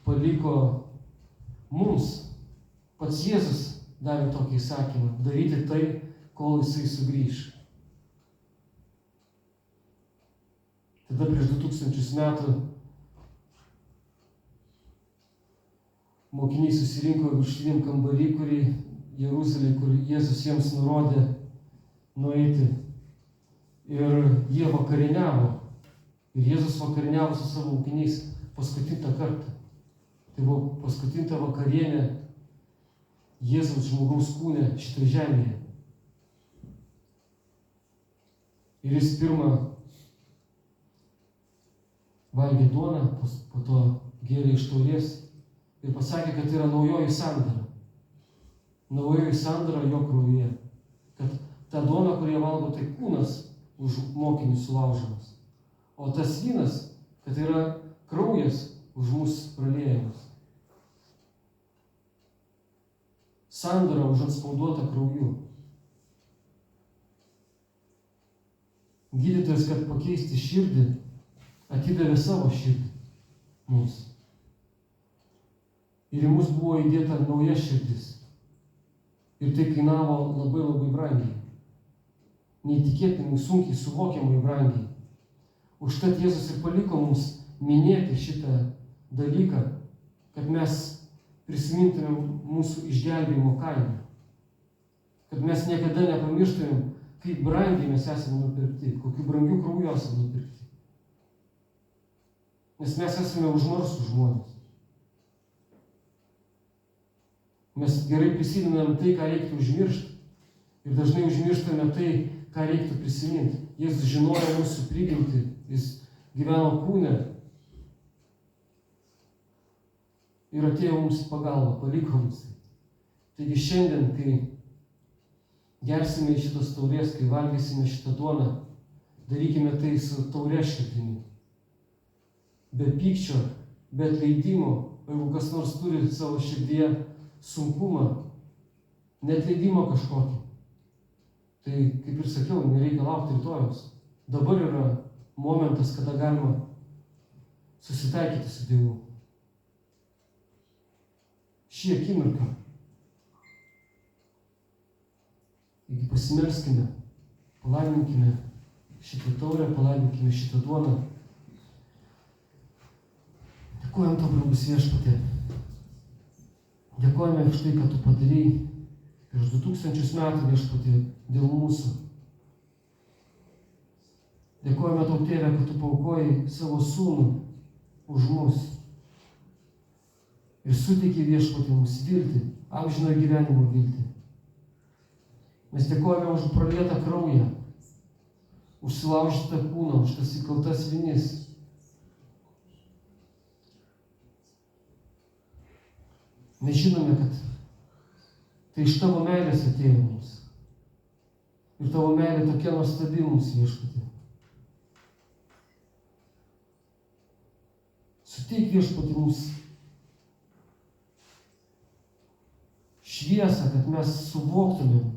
paliko mums. Pats Jėzus davė tokį įsakymą – daryti tai, kol jisai sugrįš. Tada prieš 2000 metų mokiniai susirinko viršutiniam kambarį, kurį Jeruzalėje, kur Jėzus jiems nurodė nueiti. Ir jie vakarieniavo. Ir Jėzus vakarieniavo su savo mokiniais paskutinį kartą. Tai buvo paskutinta vakarienė Jėzaus žmogaus kūne šitoje žemėje. Ir jis pirmą valgė duoną, po to gėrė iš taurės ir pasakė, kad tai yra naujoji sandara. Naujoji sandara jo kraujyje. Kad ta duona, kurią valgo, tai kūnas už mokinį sulaužamas. O tas vynas, kad tai yra kraujas už mus praliejamas. Sandara užantspauduota krauju. Gydytojas, kad pakeisti širdį, atidavė savo širdį mums. Ir į mus buvo įdėta nauja širdis. Ir tai kainavo labai labai brangiai. Neįtikėtinai, sunkiai suvokiamai brangiai. Užtat Jėzus ir paliko mums minėti šitą dalyką, kad mes prisimintumėm mūsų išgelbėjimo kainą. Kad mes niekada nepamirštumėm, kaip brangiai mes esame nupirkti, kokiu brangiu krauju esame nupirkti. Nes mes esame užmarsų žmonės. Mes gerai prisimenam tai, ką reiktų užmiršti. Ir dažnai užmirštame tai, ką reiktų prisiminti. Jėzus žinojo mūsų prigimtį, jis gyveno kūne. Ir atėjo mums pagalba, paliko mums. Taigi šiandien, kai gersime iš šitos taurės, kai valgysime šitą duoną, darykime tai su taure širdimi. Be pykčio, be atleidimo, jeigu kas nors turi savo širdyje sunkumą, neatleidimo kažkokį. Tai, kaip ir sakiau, nereikia laukti rytojaus. Dabar yra momentas, kada galima susitaikyti su Dievu. Šį akimirką. Taigi pasimelskime, palaiminkime šitą taurę, palaiminkime šitą duoną. Dėkojame tau, brangus Viešpatie. Dėkojame už tai, kad tu padarei prieš 2000 metų, Viešpatie, dėl mūsų. Dėkojame tau, Tėve, kad tu paaukojai savo sūnų už mus. Ir suteikė, Viešpatie, mums viltį, amžino gyvenimo viltį. Mes dėkojame už pralietą kraują, už sulaužytą kūną, už tas įkaltas vinis. Mes žinome, kad tai iš tavo meilės atėjo mums. Ir tavo meilė tokia nuostabi mums, Viešpatie. Suteik, Viešpatie, mums šviesą, kad mes suvoktumėm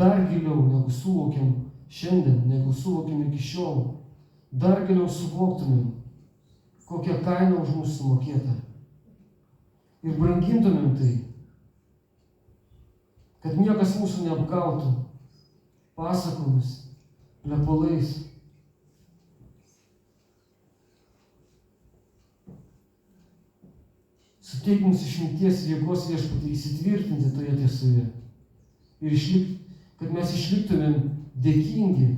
dar giliau, negu suvokiam šiandien, negu suvokiam iki šiol. Dar giliau suvoktumėm, kokią kainą už mūsų sumokėta. Ir brangintumėm tai, kad niekas mūsų neapgautų pasakomis, plepalais. Suteik mums išminties ir jėgos viešpatį įsitvirtinti toje tiesoje. Ir kad mes išliktumėm dėkingi.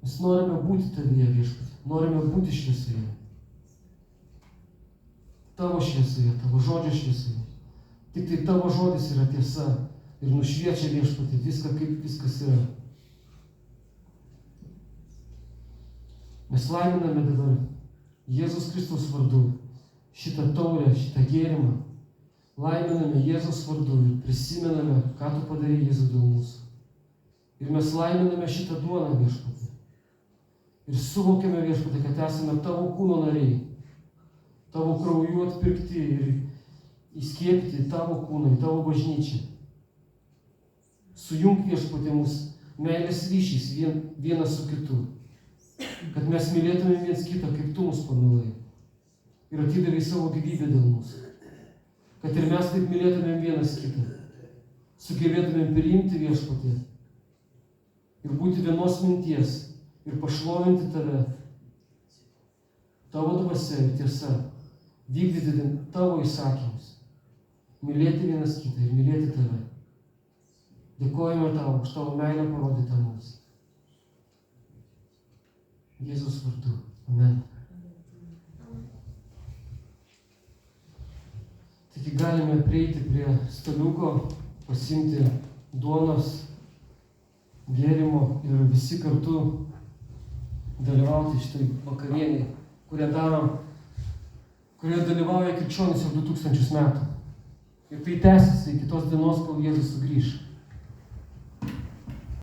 Mes norime būti tavyje, viešpatį. Norime būti šviesoje. Tavo šviesoje, tavo žodžio šviesoje. Tik tai tavo žodis yra tiesa ir nušviečia, viešpatį, viską, kaip viskas yra. Mes laiminame dabar Jėzus Kristaus vardu šitą taurę, šitą gėrimą. Laiminame Jėzus vardu ir prisimename, ką tu padarei, Jėzau, dėl mūsų. Ir mes laiminame šitą duoną, viešpatį. Ir suvokiame, viešpatį, kad esame tavo kūno nariai, tavo krauju atpirkti ir įskiepti tavo kūną, į tavo bažnyčią. Sujunk, viešpatį, mus meilės ryšys vienas su kitu. Kad mes mylėtume viens kitą, kaip tu mus pamilai. Ir atidavai savo gyvybę dėl mūsų. Kad ir mes taip mylėtumėm vienas kitą. Sugebėtumėm priimti, viešpatį. Ir būti vienos minties. Ir pašlovinti tave. Tavo dvasia ir tiesa. Vykdyti tavo įsakymus. Mylėti vienas kitą ir mylėti tave. Dėkojame tau už tavo meilę parodytą mums. Jėzus vardu. Amen. Taigi galime prieiti prie staliuko, pasiimti duonos, gėrimo ir visi kartu dalyvauti šitai vakarienį, kurioje dalyvauja krikščionys jau 2000 metų. Ir tai tęsiasi iki tos dienos, kol Jėzus sugrįš.